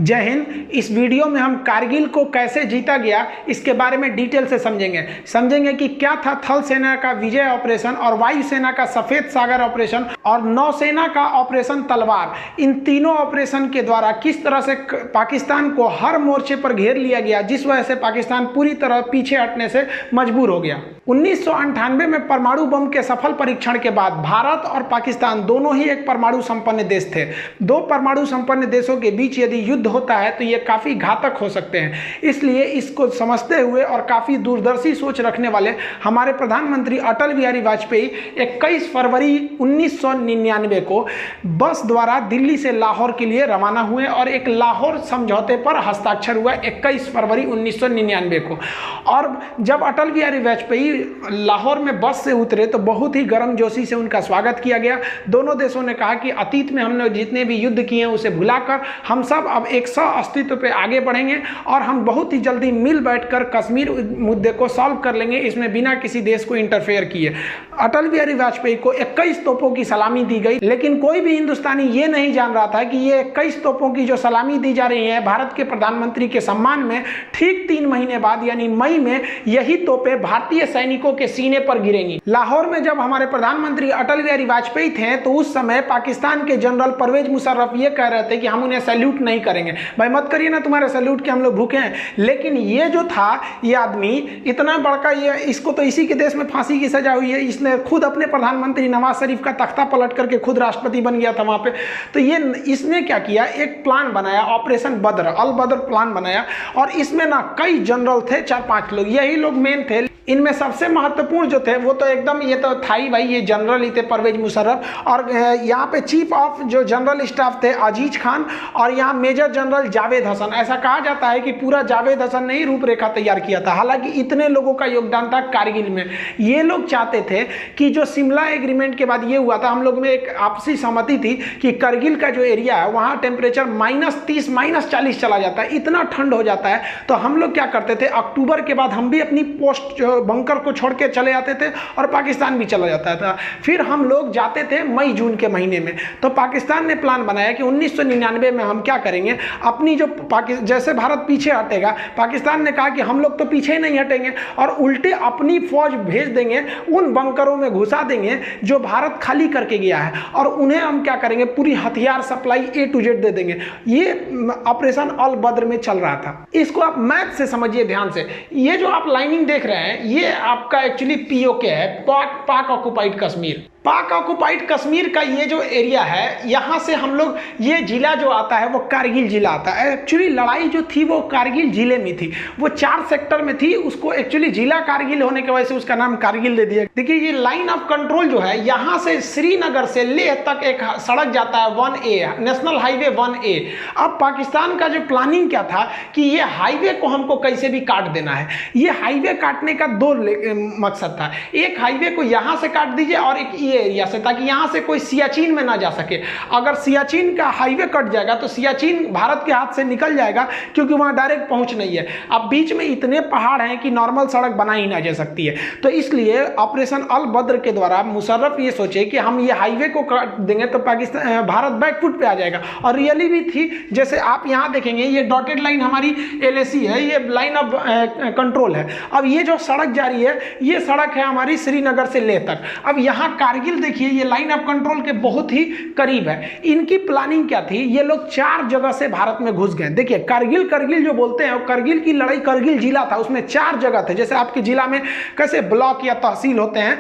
जय हिंद। इस वीडियो में हम कारगिल को कैसे जीता गया इसके बारे में डिटेल से समझेंगे कि क्या था थल सेना का विजय ऑपरेशन और वायु सेना का सफेद सागर ऑपरेशन और नौसेना का ऑपरेशन तलवार। इन तीनों ऑपरेशन के द्वारा किस तरह से पाकिस्तान को हर मोर्चे पर घेर लिया गया, जिस वजह से पाकिस्तान पूरी तरह पीछे हटने से मजबूर हो गया। 1998 में परमाणु बम के सफल परीक्षण के बाद भारत और पाकिस्तान दोनों ही एक परमाणु संपन्न देश थे। दो परमाणु संपन्न देशों के बीच यदि युद्ध होता है तो ये काफी घातक हो सकते हैं। इसलिए इसको समझते हुए और काफी दूरदर्शी सोच रखने वाले हमारे प्रधानमंत्री अटल बिहारी वाजपेयी 21 फरवरी 1999 को बस द्वारा दिल्ली से लाहौर के लिए रवाना हुए और एक लाहौर समझौते पर हस्ताक्षर हुआ 21 फरवरी 1999 को। और जब अटल बिहारी वाजपेयी लाहौर में बस से उतरे तो बहुत ही गर्मजोशी से उनका स्वागत किया गया। दोनों देशों ने कहा कि अतीत में हमने जितने भी युद्ध किए हैं उसे भुलाकर हम सब अब एक सह अस्तित्व पे आगे बढ़ेंगे और हम बहुत ही जल्दी मिल बैठकर कश्मीर मुद्दे को सॉल्व कर लेंगे, इसमें बिना किसी देश को इंटरफेयर किए। अटल बिहारी वाजपेयी को 21 तोपों की सलामी दी गई, लेकिन कोई भी हिंदुस्तानी ये नहीं जान रहा था कि ये 21 तोपों की जो सलामी दी जा रही है भारत के प्रधानमंत्री के सम्मान में, ठीक 3 महीने बाद यानी मई में यही तोपें भारतीय सैनिकों के सीने पर गिरेंगी। लाहौर में जब हमारे प्रधानमंत्री अटल बिहारी वाजपेयी थे तो उस समय पाकिस्तान के जनरल परवेज मुशर्रफ ये कह रहे थे कि हम उन्हें सैल्यूट नहीं करेंगे। भाई मत करिए ना, तुम्हारे सैल्यूट के हम लोग भूखे हैं। लेकिन ये जो था ये आदमी इतना बड़का, ये इसको तो इसी के देश में फांसी की सजा हुई है। इसने खुद अपने प्रधानमंत्री नवाज शरीफ का तख्ता पलट करके खुद राष्ट्रपति बन गया था वहां पे। तो ये इसने क्या किया, एक प्लान बनाया, ऑपरेशन बद्र, अल बद्र प्लान बनाया। और इसमें ना कई जनरल थे, 4-5 लोग, यही लोग मेन थे। इनमें सबसे महत्वपूर्ण जो थे वो तो एकदम ये तो था ही भाई, ये जनरल ही थे परवेज मुशर्रफ। और यहाँ पे चीफ ऑफ जो जनरल स्टाफ थे अजीज खान और यहाँ मेजर जनरल जावेद हसन। ऐसा कहा जाता है कि पूरा जावेद हसन ने ही रूपरेखा तैयार किया था। हालांकि इतने लोगों का योगदान था कारगिल में। ये लोग चाहते थे कि जो शिमला एग्रीमेंट के बाद ये हुआ था, हम लोग में एक आपसी सहमति थी कि करगिल का जो एरिया है वहाँ टेम्परेचर -30 -40 चला जाता है, इतना ठंड हो जाता है। तो हम लोग क्या करते थे, अक्टूबर के बाद हम भी अपनी पोस्ट बंकर को छोड़ के चले जाते थे और पाकिस्तान भी चला जाता था। फिर हम लोग जाते थे मई जून के महीने में। तो पाकिस्तान ने प्लान बनाया कि 1999 में हम क्या करेंगे, अपनी जो जैसे भारत पीछे हटेगा, पाकिस्तान ने कहा कि हम लोग तो पीछे नहीं हटेंगे और उल्टे अपनी फौज भेज देंगे, उन बंकरों में घुसा देंगे जो भारत खाली करके गया है, और उन्हें हम क्या करेंगे, पूरी हथियार सप्लाई A to Z दे देंगे। ये ऑपरेशन अल बद्र में चल रहा था। इसको आप मैप से समझिए ध्यान से। ये जो आप लाइनिंग देख रहे हैं ये आपका एक्चुअली POK है, पाक ऑक्युपाइड कश्मीर। पाक ऑक्युपाइड कश्मीर का ये जो एरिया है, यहाँ से हम लोग, ये जिला जो आता है वो कारगिल जिला आता है। एक्चुअली लड़ाई जो थी वो कारगिल जिले में थी, वो 4 सेक्टर में थी। उसको एक्चुअली जिला कारगिल होने की वजह से उसका नाम कारगिल दे दिया। देखिए ये लाइन ऑफ कंट्रोल जो है, यहाँ से श्रीनगर से लेह तक एक सड़क जाता है 1A, नेशनल हाईवे 1A। अब पाकिस्तान का जो प्लानिंग क्या था कि ये हाईवे को हमको कैसे भी काट देना है। ये हाईवे काटने का 2 मकसद था। एक हाईवे को यहाँ से काट दीजिए और एक एरिया से, ताकि यहां से कोई सियाचिन में ना जा सके। अगर सियाचिन का हाईवे कट जाएगा तो सियाचिन भारत के हाथ से निकल जाएगा, क्योंकि वहां डायरेक्ट पहुंच नहीं है। अब बीच में इतने पहाड़ हैं कि नॉर्मल सड़क बना ही ना जा सकती है। तो इसलिए ऑपरेशन अल बद्र के द्वारा मुशर्रफ ये सोचे कि हम ये हाईवे को काट देंगे तो पाकिस्तान, भारत बैकफुट पे आ जाएगा। और रियली भी थी। जैसे आप यहां देखेंगे ये डॉटेड लाइन हमारी LAC है, ये लाइन ऑफ कंट्रोल है। अब ये जो सड़क जा रही है ये सड़क है हमारी श्रीनगर से लेह तक। अब यहां कारगिल देखिए ये लाइन ऑफ कंट्रोल के बहुत ही करीब है। इनकी प्लानिंग क्या थी, ये लोग 4 जगह से भारत में घुस गए। देखिए करगिल जो बोलते हैं, करगिल की लड़ाई, करगिल जिला था, उसमें 4 जगह थे। जैसे आपके जिला में कैसे ब्लॉक या तहसील होते हैं,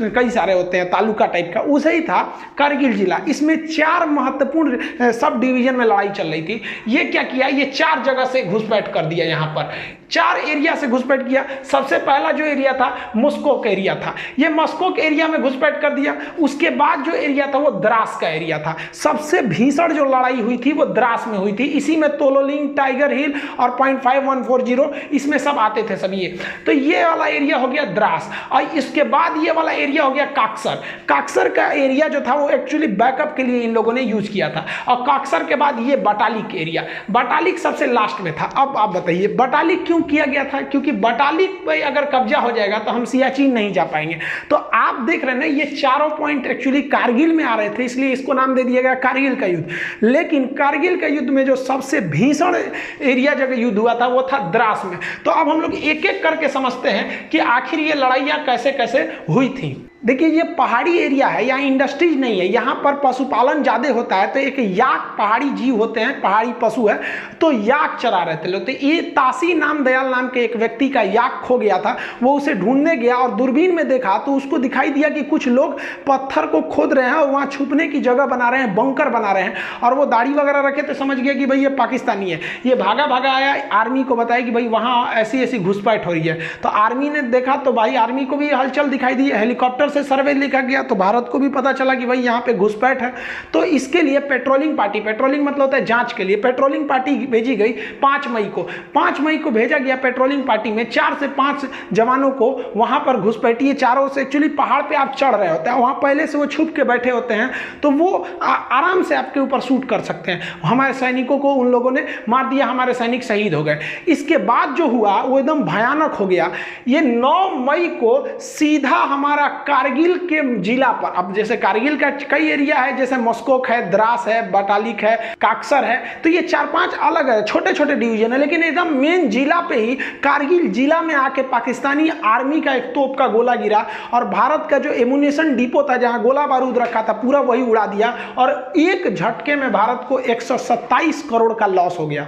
कई सारे होते हैं, तालुका टाइप का, उसे ही था करगिल जिला। इसमें 4 महत्वपूर्ण सब डिवीजन में लड़ाई चल रही थी। ये क्या किया, ये 4 जगह से घुसपैठ कर दिया। यहाँ पर 4 एरिया से घुसपैठ किया। सबसे पहला जो एरिया था मस्कोक एरिया था, ये मस्कोक एरिया में घुसपैठ कर दिया। उसके बाद जो एरिया था वो द्रास का एरिया था। सबसे भीषण जो लड़ाई हुई थी वो द्रास में हुई थी। इसी में तोलोलिंग, टाइगर हिल और 0.5140 इसमें सब आते थे सब ये। तो ये वाला एरिया हो गया द्रास। और इसके बाद ये वाला एरिया हो गया काक्सर। काक्सर का एरिया जो था वो एक्चुअली बैकअप के लिए इन लोगों ने यूज किया था। और काक्सर के बाद ये बटालिक एरिया, बटालिक सबसे लास्ट में था। अब आप बताइए बटालिक क्यों किया गया था, क्योंकि बटालिक पे अगर कब्जा हो जाएगा तो हम सियाचिन नहीं जा पाएंगे। तो आप देख रहे हैं ये चारों पॉइंट एक्चुअली कारगिल में आ रहे थे, इसलिए इसको नाम दे दिया गया कारगिल का युद्ध। लेकिन कारगिल का युद्ध में जो सबसे भीषण एरिया जगह युद्ध हुआ था वो था द्रास में। तो अब हम लोग एक एक करके समझते हैं कि आखिर ये लड़ाइयाँ कैसे कैसे हुई थी। देखिए, ये पहाड़ी एरिया है, यहाँ इंडस्ट्रीज नहीं है, यहाँ पर पशुपालन ज़्यादा होता है। तो एक याक पहाड़ी जीव होते हैं, पहाड़ी पशु है, तो याक चरा रहे थे लोग। तो ये तासी नामदयाल नाम के एक व्यक्ति का याक खो गया था, वो उसे ढूंढने गया और दूरबीन में देखा तो उसको दिखाई दिया कि कुछ लोग पत्थर को खोद रहे हैं और वहाँ छुपने की जगह बना रहे हैं, बंकर बना रहे हैं। और वो दाढ़ी वगैरह रखे तो समझ गया कि भाई ये पाकिस्तानी है। ये भागा भागा आया, आर्मी को बताया कि भाई वहाँ ऐसी ऐसी घुसपैठ हो रही है। तो आर्मी ने देखा तो भाई आर्मी को भी हलचल दिखाई दी, हेलीकॉप्टर से सर्वे लिखा गया तो भारत को भी पता चला कि भाई यहाँ पे घुसपैठ है। तो इसके लिए पेट्रोलिंग पार्टी, पेट्रोलिंग मतलब होता है जांच के लिए, पेट्रोलिंग पार्टी भेजी गई 5 मई को। 5 मई को भेजा गया पेट्रोलिंग पार्टी में 4 से 5 जवानों को वहां पर घुसपैठिए। चारों से एक्चुअली पहाड़ पे आप चढ़ रहे होते हैं, वहां पहले से वो छुप के बैठे होते हैं, तो वो आराम से आपके ऊपर शूट कर सकते हैं। हमारे सैनिकों को उन लोगों ने मार दिया, हमारे सैनिक शहीद हो गए। इसके बाद जो हुआ वो एकदम भयानक हो गया। ये 9 मई को सीधा हमारा कारगिल के जिला पर, अब जैसे कारगिल का कई एरिया है, जैसे मस्कोक है, द्रास है, बटालिक है, काक्सर है, तो ये 4-5 अलग है, छोटे छोटे डिवीजन है, लेकिन एकदम मेन जिला पे ही कारगिल जिला में आके पाकिस्तानी आर्मी का एक तोप का गोला गिरा और भारत का जो एमुनेशन डिपो था जहां गोला बारूद रखा था पूरा वही उड़ा दिया और एक झटके में भारत को 127 करोड़ का लॉस हो गया।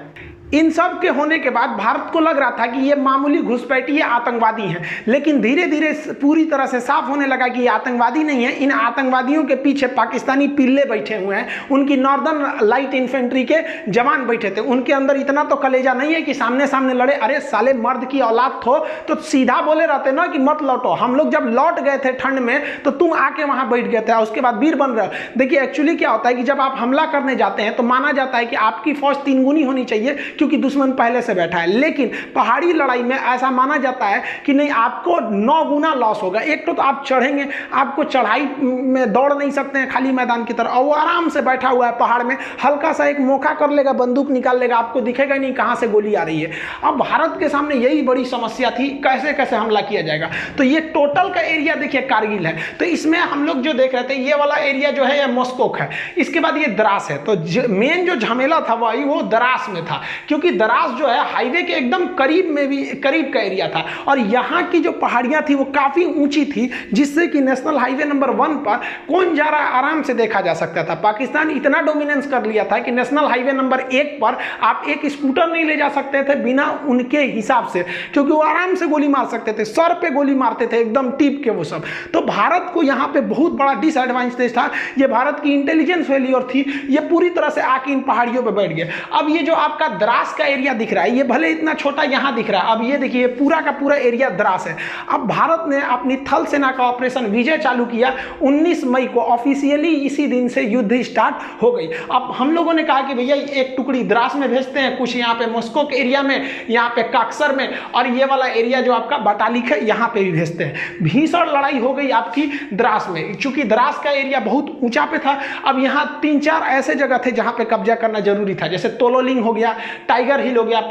इन सब के होने के बाद भारत को लग रहा था कि ये मामूली घुसपैठिए आतंकवादी हैं, लेकिन धीरे धीरे पूरी तरह से साफ होने लगा कि ये आतंकवादी नहीं है। इन आतंकवादियों के पीछे पाकिस्तानी पिल्ले बैठे हुए हैं, उनकी नॉर्दर्न लाइट इन्फेंट्री के जवान बैठे थे। उनके अंदर इतना तो कलेजा नहीं है कि सामने सामने लड़े। अरे साले, मर्द की औलाद तो सीधा बोले रहते ना कि मत लौटो। हम लोग जब लौट गए थे ठंड में तो तुम आके वहां बैठ गए थे, उसके बाद वीर बन रहे हो। देखिए एक्चुअली क्या होता है कि जब आप हमला करने जाते हैं तो माना जाता है कि आपकी फौज 3 गुनी होनी चाहिए क्योंकि दुश्मन पहले से बैठा है, लेकिन पहाड़ी लड़ाई में ऐसा माना जाता है कि नहीं, आपको 9 गुना लॉस होगा। एक तो आप चढ़ेंगे, आपको चढ़ाई में दौड़ नहीं सकते हैं खाली मैदान की तरह, और वो आराम से बैठा हुआ है पहाड़ में, हल्का सा एक मौका कर लेगा, बंदूक निकाल लेगा, आपको दिखेगा नहीं कहां से गोली आ रही है। अब भारत के सामने यही बड़ी समस्या थी, कैसे कैसे हमला किया जाएगा। तो ये टोटल का एरिया देखिए कारगिल है, तो इसमें हम लोग जो देख रहे थे ये वाला एरिया जो है ये मस्कोक है, इसके बाद ये द्रास है। तो मेन जो झमेला था वो द्रास में था, क्योंकि द्रास जो है हाईवे के एकदम करीब का एरिया था और यहाँ की जो पहाड़ियां थी वो काफी ऊंची थी, जिससे कि नेशनल हाईवे नंबर 1 पर कौन जा रहा है आराम से देखा जा सकता था। पाकिस्तान इतना डोमिनेंस कर लिया था कि नेशनल हाईवे नंबर 1 पर आप एक स्कूटर नहीं ले जा सकते थे बिना उनके हिसाब से, क्योंकि वो आराम से गोली मार सकते थे, सर पे गोली मारते थे एकदम टीप के वो सब। तो भारत को यहाँ पे बहुत बड़ा डिसएडवांटेज था, ये भारत की इंटेलिजेंस फेलियर थी, ये पूरी तरह से आके इन पहाड़ियों पर बैठ गए। अब ये जो आपका द्रास का एरिया दिख रहा है, ये भले इतना छोटा यहां दिख रहा है, अब ये देखिए पूरा का पूरा एरिया द्रास है। अब भारत ने अपनी थल सेना का ऑपरेशन विजय चालू किया 19 मई को, ऑफिशियली इसी दिन से युद्ध स्टार्ट हो गई। अब हम लोगों ने कहा कि भैया एक टुकड़ी द्रास में भेजते हैं, कुछ यहाँ पे मस्कोक एरिया में, यहाँ पे काक्सर में, और ये वाला एरिया जो आपका बटालिक है यहाँ पे भी भेजते हैं। भीषण लड़ाई हो गई आपकी द्रास में, चूंकि द्रास का एरिया बहुत ऊंचा पे था। अब यहाँ 3-4 ऐसे जगह थे जहां पे कब्जा करना जरूरी था, जैसे तोलोलिंग हो गया, टाइगर हिल हो गया,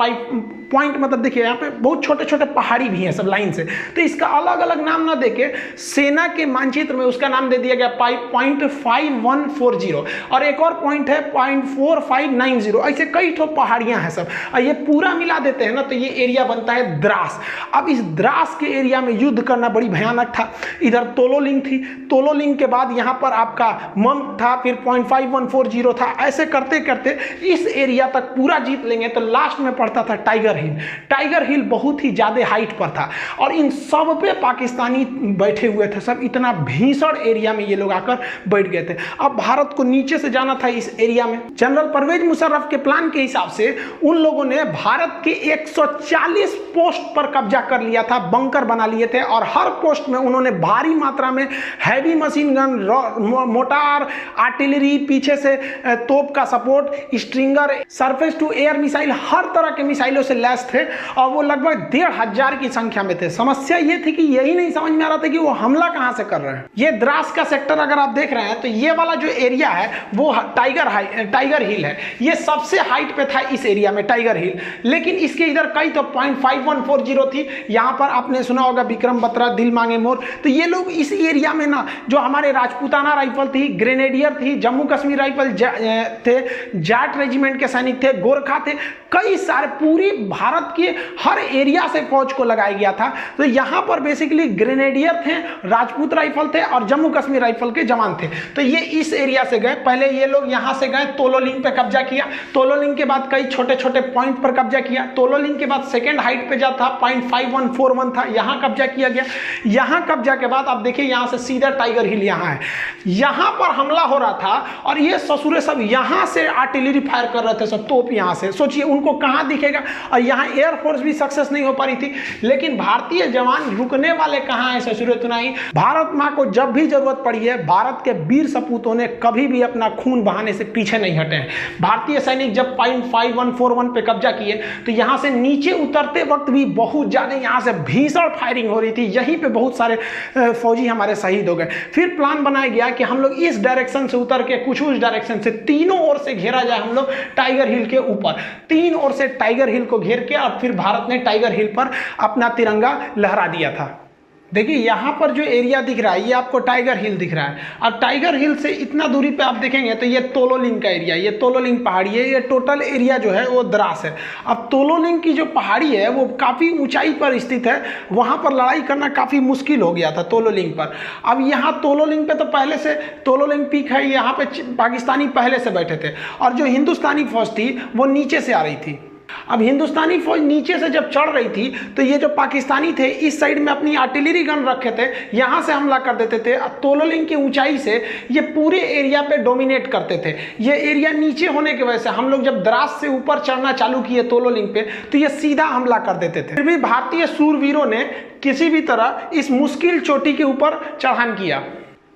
पॉइंट मतलब देखिए यहाँ पे बहुत छोटे छोटे पहाड़ी भी हैं सब लाइन से, तो इसका अलग अलग नाम ना देके सेना के मानचित्र में उसका नाम दे दिया गया पॉइंट 5140, और एक और पॉइंट है 0.4590। ऐसे कई ठो पहाड़ियां हैं सब, और ये पूरा मिला देते हैं ना तो ये एरिया बनता है द्रास। अब इस द्रास के एरिया में युद्ध करना बड़ी भयानक था। इधर तोलोलिंग थी, तोलोलिंग के बाद यहाँ पर आपका मम था, फिर 0.5140 था। ऐसे करते करते इस एरिया तक पूरा जीत लेंगे तो लास्ट में पड़ता था टाइगर हिल। टाइगर हिल बहुत ही ज्यादा हाइट पर था और इन सब पे पाकिस्तानी बैठे हुए थे सब, इतना भीषण एरिया में ये लोग आकर बैठ गए थे। अब भारत को नीचे से जाना था इस एरिया में। जनरल परवेज मुशर्रफ के प्लान के हिसाब से उन लोगों ने भारत के 140 पोस्ट पर कब्जा कर लिया था, बंकर बना लिए थे, और हर पोस्ट में उन्होंने भारी मात्रा में heavy machine gun, mortar, artillery, पीछे से तोप का support, stinger, surface to air missile, हर तरह के मिसाइलों से लैस थे और वो लगभग 1500 की संख्या में थे। समस्या ये थी कि यही नहीं समझ में आ रहा था कि वो हमला कहां से कर रहे हैं। ये द्रास का सेक्टर अगर आप देख रहे हैं तो ये वाला जो एरिया है वो टाइगर हिल है। ये सबसे हाइट पे था इस एरिया में टाइगर हिल, लेकिन इसके इधर कई तो 0.5140 थी। यहां पर आपने सुना होगा विक्रम बत्रा, दिल मांगे मोर। तो ये लोग इस एरिया में ना जो हमारे राजपूताना राइफल थी, ग्रेनेडियर थी, जम्मू कश्मीर राइफल थे, जाट रेजिमेंट के सैनिक थे, गोरखा थे, कई सारे पूरी भारत के हर एरिया से फौज को लगाया गया था। तो यहां पर बेसिकली ग्रेनेडियर थे, राजपूत राइफल थे और जम्मू कश्मीर राइफल के जवान थे। तो ये इस एरिया से गए। पहले ये लोग यहां से गए, तोलोलिंग पे कब्जा किया। तोलोलिंग के बाद कई छोटे छोटे पॉइंट पर कब्जा किया। तोलोलिंग के बाद सेकेंड हाइट पे जा था 0.5141 था, यहां कब्जा किया गया। यहां कब्जा के बाद आप देखिए यहां से सीधा टाइगर हिल यहां है। यहां पर हमला हो रहा था और ये ससुरे सब यहां से आर्टिलरी फायर कर रहे थे, सब तोप यहां से। सोचिए उनको कहां दिखेगा। और यहां एयरफोर्स भी सक्सेस नहीं हो पा रही थी, लेकिन भारतीय जवान रुकने वाले कहां है ससुरे तुनाई। भारत मां को जब भी जरूरत पड़ी है, भारत के वीर सपूतों ने कभी भी अपना खून बहाने से पीछे नहीं हटे हैं। भारतीय सैनिक जब 0.5141 पे कब्जा किए तो यहां से नीचे उतरते वक्त भी बहुत ज्यादा यहां से भीषण फायरिंग हो रही थी। यहीं पे बहुत सारे फौजी हमारे शहीद हो गए। फिर प्लान बनाया गया कि हम लोग इस डायरेक्शन से उतर के कुछ उस डायरेक्शन से तीनों ओर से घेरा जाए हम लोग टाइगर हिल के ऊपर। तीन ओर से टाइगर हिल को घेर के और फिर भारत ने टाइगर हिल पर अपना तिरंगा लहरा दिया था। देखिए यहाँ पर जो एरिया दिख रहा है ये आपको टाइगर हिल दिख रहा है। और टाइगर हिल से इतना दूरी पे आप देखेंगे तो ये तोलोलिंग का एरिया, ये तोलोलिंग पहाड़ी है। ये टोटल एरिया जो है वो द्रास है। अब तोलोलिंग की जो पहाड़ी है वो काफ़ी ऊंचाई पर स्थित है, वहाँ पर लड़ाई करना काफ़ी मुश्किल हो गया था तोलोलिंग पर। अब यहाँ तोलोलिंग पे तो पहले से तोलोलिंग पीक है, यहाँ पे पाकिस्तानी पहले से बैठे थे और जो हिंदुस्तानी फौज थी वो नीचे से आ रही थी। अब हिंदुस्तानी फौज नीचे से जब चढ़ रही थी तो ये जो पाकिस्तानी थे इस साइड में अपनी आर्टिलरी गन रखे थे, यहाँ से हमला कर देते थे। तोलोलिंग की ऊंचाई से ये पूरे एरिया पे डोमिनेट करते थे। ये एरिया नीचे होने की वजह से हम लोग जब द्रास से ऊपर चढ़ना चालू किए तोलोलिंग पे तो ये सीधा हमला कर देते थे। फिर भी भारतीय सूरवीरों ने किसी भी तरह इस मुश्किल चोटी के ऊपर चढ़ान किया।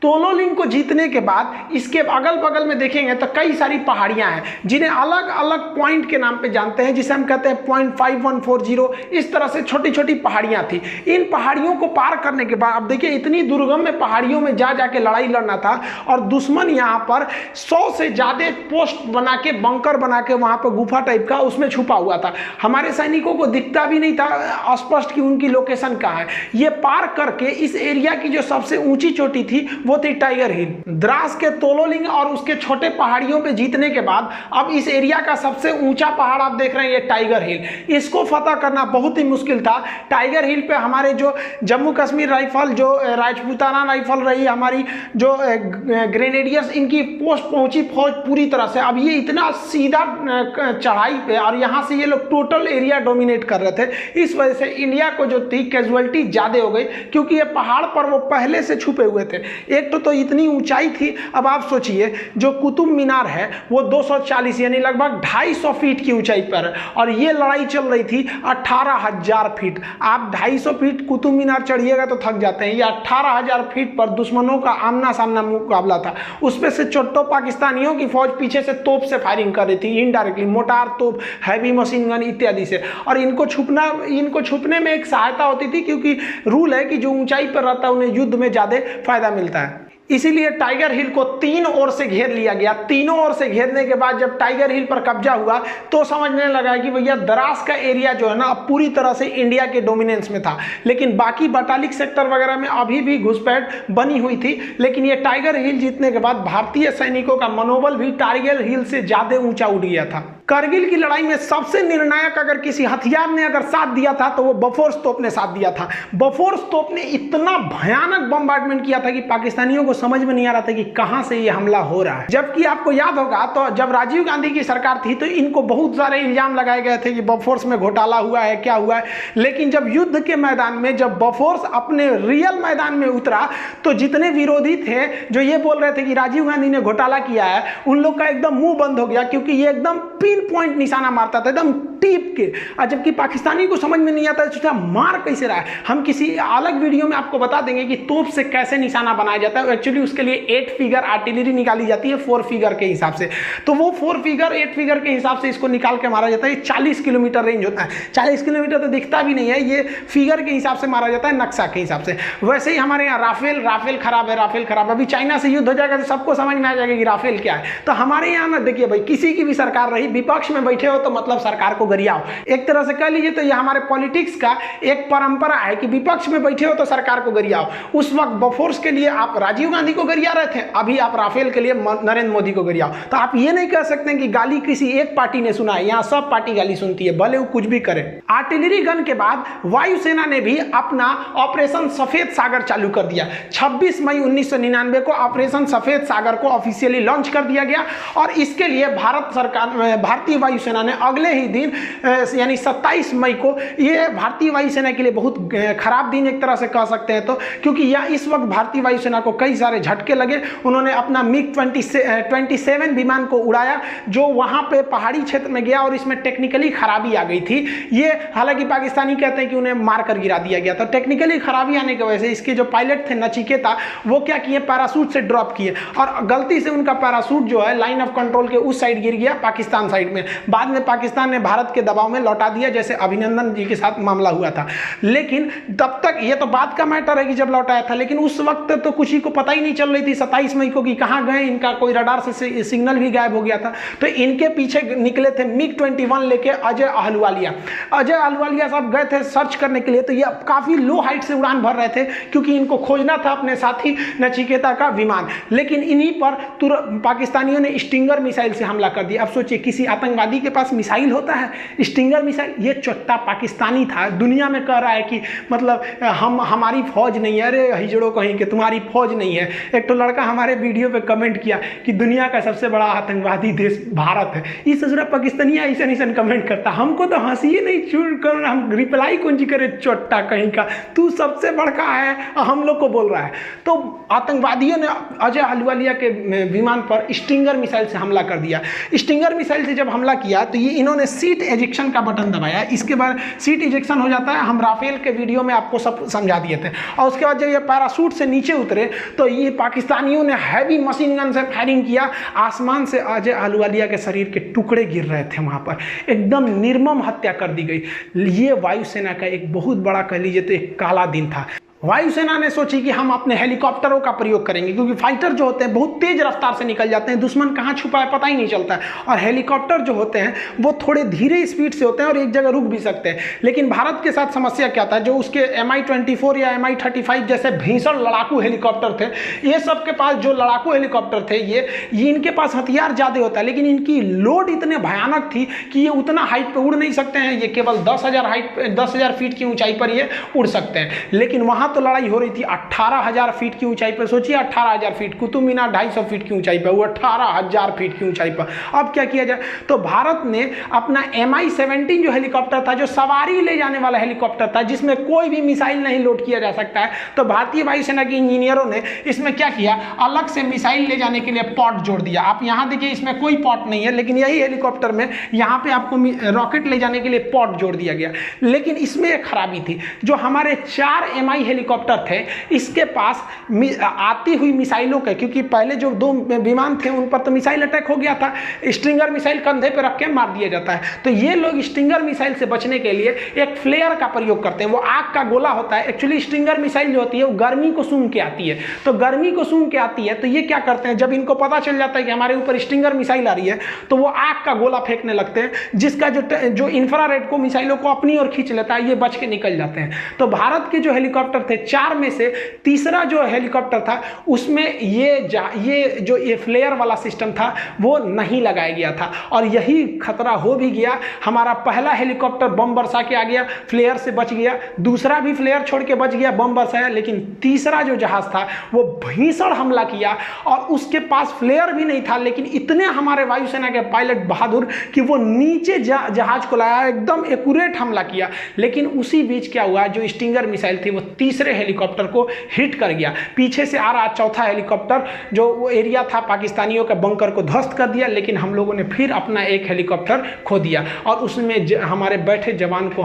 तोलोलिंग को जीतने के बाद इसके अगल बगल में देखेंगे तो कई सारी पहाड़ियां हैं जिन्हें अलग अलग पॉइंट के नाम पे जानते हैं, जिसे हम कहते हैं 0.5140। इस तरह से छोटी छोटी पहाड़ियां थी। इन पहाड़ियों को पार करने के बाद अब देखिए इतनी दुर्गम में पहाड़ियों में जा जाके लड़ाई लड़ना था और दुश्मन यहाँ पर 100 से ज़्यादा पोस्ट बना के, बंकर बना के वहाँ पर गुफा टाइप का उसमें छुपा हुआ था। हमारे सैनिकों को दिखता भी नहीं था स्पष्ट कि उनकी लोकेशन कहाँ है। ये पार करके इस एरिया की जो सबसे ऊंची चोटी थी वो थी टाइगर हिल। द्रास के तोलोलिंग और उसके छोटे पहाड़ियों पे जीतने के बाद अब इस एरिया का सबसे ऊंचा पहाड़ आप देख रहे हैं ये टाइगर हिल। इसको फतह करना बहुत ही मुश्किल था। टाइगर हिल पे हमारे जो जम्मू कश्मीर राइफल, जो राजपूताना राइफल रही, हमारी जो ग्रेनेडियर्स, इनकी पोस्ट पहुंची फौज पूरी तरह से। अब ये इतना सीधा चढ़ाई पे और यहाँ से ये लोग टोटल एरिया डोमिनेट कर रहे थे। इस वजह से इंडिया को जो थी कैजुअलिटी ज्यादा हो गई, क्योंकि ये पहाड़ पर वो पहले से छुपे हुए थे। एक तो इतनी ऊंचाई थी। अब आप सोचिए जो कुतुब मीनार है वो 240 यानी लगभग 250 फीट की ऊंचाई पर है और ये लड़ाई चल रही थी 18,000 फीट। आप 250 फीट कुतुब मीनार चढ़िएगा तो थक जाते हैं। ये 18,000 फीट पर दुश्मनों का आमना सामना मुकाबला था। उसमें से चोट्टो पाकिस्तानियों की फौज पीछे से तोप से फायरिंग कर रही थी, इनडायरेक्टली मोटार तोप, हैवी मशीन गन इत्यादि से। और इनको छुपने में एक सहायता होती थी, क्योंकि रूल है कि जो ऊंचाई पर रहता है उन्हें युद्ध में ज्यादा फायदा मिलता है। इसीलिए टाइगर हिल को तीन ओर से घेर लिया गया। तीनों ओर से घेरने के बाद जब टाइगर हिल पर कब्जा हुआ तो समझने लगा कि भैया द्रास का एरिया जो है ना अब पूरी तरह से इंडिया के डोमिनेंस में था। लेकिन बाकी बटालिक सेक्टर वगैरह में अभी भी घुसपैठ बनी हुई थी। लेकिन ये टाइगर हिल जीतने के बाद भारतीय सैनिकों का मनोबल भी टाइगर हिल से ज्यादा ऊंचा उठ गया था। करगिल की लड़ाई में सबसे निर्णायक अगर किसी हथियार ने अगर साथ दिया था तो वो बफोर्स तोप ने साथ दिया था। बफोर्स तोप ने इतना भयानक बम्बार्डमेंट किया था कि पाकिस्तानियों को समझ में नहीं आ रहा था कि कहां से ये हमला हो रहा है। जबकि आपको याद होगा तो जब राजीव गांधी की सरकार थी तो इनको बहुत सारे इल्जाम लगाए गए थे कि बफोर्स में घोटाला हुआ है, क्या हुआ है। लेकिन जब युद्ध के मैदान में, जब बफोर्स अपने रियल मैदान में उतरा तो जितने विरोधी थे जो ये बोल रहे थे कि राजीव गांधी ने घोटाला किया है, उन लोग का एकदम मुंह बंद हो गया, क्योंकि ये एकदम पिन पॉइंट निशाना मारता था, एकदम टीप के, और जबकि पाकिस्तानी को समझ में नहीं आता है मार कैसे रहा है। हम किसी अलग वीडियो में आपको बता देंगे कि तोप से कैसे निशाना बनाया जाता है। एक्चुअली उसके लिए 8 फिगर आर्टिलरी निकाली जाती है 4 फिगर के हिसाब से, तो वो 4 फिगर 8 फिगर के हिसाब से इसको निकाल के मारा जाता है। 40 किलोमीटर रेंज होता है, 40 किलोमीटर तो दिखता भी नहीं है, ये फिगर के हिसाब से मारा जाता है, नक्शा के हिसाब से। वैसे ही हमारे यहाँ राफेल खराब है, राफेल खराब है। अभी चाइना से युद्ध हो जाएगा तो सबको समझ में आ जाएगा कि राफेल क्या है। तो हमारे यहाँ ना देखिए भाई, किसी की भी सरकार रही, विपक्ष में बैठे हो तो मतलब सरकार को गरियाओ, एक तरह से कह लीजिए। तो ये हमारे पॉलिटिक्स का एक परंपरा है कि विपक्ष में बैठे हो तो सरकार को गरियाओ। उस वक्त बोफोर्स के लिए आप राजीव गांधी को गरिया रहे थे, अभी आप राफेल के लिए नरेंद्र मोदी को गरियाओ। तो आप ये नहीं कह सकते कि गाली किसी एक पार्टी ने सुना है, यहाँ सब पार्टी गाली सुनती है, भले वो कुछ भी करे। आर्टिलरी गन के बाद वायुसेना ने भी अपना ऑपरेशन सफेद सागर चालू कर दिया। 26 मई 1999 को ऑपरेशन सफेद सागर को ऑफिशियली लॉन्च कर दिया गया, और इसके लिए भारतीय वायुसेना ने अगले ही दिन यानी 27 मई को, ये भारतीय वायुसेना के लिए बहुत खराब दिन एक तरह से कह सकते हैं, तो क्योंकि यह इस वक्त भारतीय वायुसेना को कई सारे झटके लगे। उन्होंने अपना मिग 27 विमान को उड़ाया, जो वहां पे पहाड़ी क्षेत्र में गया और इसमें टेक्निकली खराबी आ गई थी। ये हालांकि पाकिस्तानी कहते हैं कि उन्हें मारकर गिरा दिया गया था। टेक्निकली खराबी आने की वजह से इसके जो पायलट थे नचिकेता, वो क्या किए, पैराशूट से ड्रॉप किए, और गलती से उनका पैराशूट जो है लाइन ऑफ कंट्रोल के उस साइड गिर गया, पाकिस्तान साइड में। बाद में पाकिस्तान ने भारत के दबाव में लौटा दिया, जैसे अभिनंदन जी के साथ मामला हुआ था। लेकिन तब तक, ये तो बात का मैटर है कि जब लौटाया था, लेकिन उस वक्त तो कुछ ही को पता ही नहीं चल रही थी 27 मई को कि कहां गए, इनका कोई रडार से सिग्नल भी गायब हो गया था। तो इनके पीछे निकले थे मिग 21 लेके अजय अहलुवालिया। अजय अहलुवालिया साहब गए थे सर्च करने के लिए, तो ये काफी लो हाइट से उड़ान भर रहे थे, क्योंकि इनको खोजना था अपने साथी नचिकेता का विमान। लेकिन इन्हीं पर पाकिस्तानियों ने स्टिंगर मिसाइल से हमला कर दिया। अब सोचिए, किसी आतंकवादी के पास मिसाइल होता है, स्टिंगर मिसाइल। ये चोट्टा पाकिस्तानी था, दुनिया में कह रहा है कि मतलब हमारी फौज नहीं है। अरे हिजड़ों कहीं के, तुम्हारी फौज नहीं है। एक तो लड़का हमारे वीडियो पे कमेंट किया कि दुनिया का सबसे बड़ा आतंकवादी देश भारत है। इस दूसरा पाकिस्तानी ऐसा कमेंट करता, हमको तो हंसी ही नहीं छूट कर, हम रिप्लाई कौन जी करे, चोट्टा कहीं का, तू सबसे बड़का है, हम लोग को बोल रहा है। तो आतंकवादियों ने अजय अहलुवालिया के विमान पर स्टिंगर मिसाइल से हमला कर दिया। स्टिंगर मिसाइल से जब हमला किया तो ये इन्होंने सीट एजेक्शन का बटन दबाया। इसके बाद सीट एजेक्शन हो जाता है, हम राफेल के वीडियो में आपको सब समझा दिए थे। और उसके बाद जब ये पैराशूट से नीचे उतरे तो ये पाकिस्तानियों ने हैवी मशीन गन से फायरिंग किया। आसमान से अजय अहलुवालिया के शरीर के टुकड़े गिर रहे थे, वहां पर एकदम निर्मम हत्या कर दी गई। ये वायुसेना का एक बहुत बड़ा, कह लीजिए तो एक काला दिन था। वायुसेना ने सोची कि हम अपने हेलीकॉप्टरों का प्रयोग करेंगे, क्योंकि फाइटर जो होते हैं बहुत तेज रफ्तार से निकल जाते हैं, दुश्मन कहाँ छुपा है पता ही नहीं चलता है। और हेलीकॉप्टर जो होते हैं वो थोड़े धीरे स्पीड से होते हैं और एक जगह रुक भी सकते हैं। लेकिन भारत के साथ समस्या क्या था, जो उसके Mi-24 या Mi-35 जैसे भीषण लड़ाकू हेलीकॉप्टर थे, ये सब के पास जो लड़ाकू हेलीकॉप्टर थे, ये इनके पास हथियार ज़्यादा होता है, लेकिन इनकी लोड इतने भयानक थी कि ये उतना हाइट पर उड़ नहीं सकते हैं। ये केवल 10,000 फीट की ऊंचाई पर ये उड़ सकते हैं। लेकिन वहाँ तो लड़ाई हो रही थी 18,000 फीट की ऊंचाई पर। सोचिए 18,000 फीट, कुतुब मीनार 250 फीट की ऊंचाई पर, वो 18,000 फीट की ऊंचाई पर। अब क्या किया जाए, तो भारत ने अपना Mi-17 जो हेलीकॉप्टर था, जो सवारी ले जाने वाला हेलीकॉप्टर था, जिसमें कोई भी मिसाइल नहीं लोड किया जा सकता है, तो भारतीय वायुसेना के इंजीनियरों ने इसमें क्या किया, अलग से मिसाइल ले जाने के लिए पॉट जोड़ दिया। आप यहाँ देखिए, इसमें कोई पॉट नहीं है, लेकिन यही हेलीकॉप्टर में यहाँ पे आपको रॉकेट ले जाने के लिए पॉट जोड़ दिया गया। लेकिन इसमें एक खराबी थी, जो हमारे 4 Mi हेलीकॉप्टर थे, इसके पास आती हुई मिसाइलों के, क्योंकि पहले जो 2 विमान थे उन पर तो मिसाइल अटैक हो गया था, स्टिंगर मिसाइल कंधे पे रख के मार दिया जाता है। तो ये लोग स्टिंगर मिसाइल से बचने के लिए एक फ्लेयर का प्रयोग करते हैं। वो आग का गोला होता है। एक्चुअली स्टिंगर मिसाइल जो होती है वो गर्मी को सूंघ के आती है, तो गर्मी को सूंघ के आती है, तो ये क्या करते हैं, जब इनको पता चल जाता है कि हमारे ऊपर स्टिंगर मिसाइल आ रही है, तो वो आग का गोला फेंकने लगते हैं, जिसका जो इंफ्रारेड को मिसाइलों को अपनी ओर खींच लेता है, ये बच के निकल जाते हैं। तो भारत के जो हेलीकॉप्टर थे, 4 में से तीसरा जो हेलीकॉप्टर था, उसमें ये फ्लेयर वाला सिस्टम था, वो नहीं लगाया गया था, और यही खतरा हो भी गया। हमारा पहला हेलीकॉप्टर बम बरसा के आ गया, फ्लेयर से बच गया, दूसरा भी फ्लेयर छोड़ के बच गया, बम बरसाया, लेकिन तीसरा जो जहाज था वो भीषण हमला किया, और उसके पास फ्लेयर भी नहीं था, लेकिन इतने हमारे वायुसेना के पायलट बहादुर कि वो नीचे जहाज को लाया, एकदम एक्यूरेट हमला किया। लेकिन उसी बीच क्या हुआ, जो स्टिंगर मिसाइल थी वो 30 तीसरे हेलीकॉप्टर को हिट कर गया। पीछे से आ रहा चौथा हेलीकॉप्टर जो वो एरिया था पाकिस्तानियों के बंकर को ध्वस्त कर दिया, लेकिन हम लोगों ने फिर अपना एक हेलीकॉप्टर खो दिया और उसमें हमारे बैठे जवान को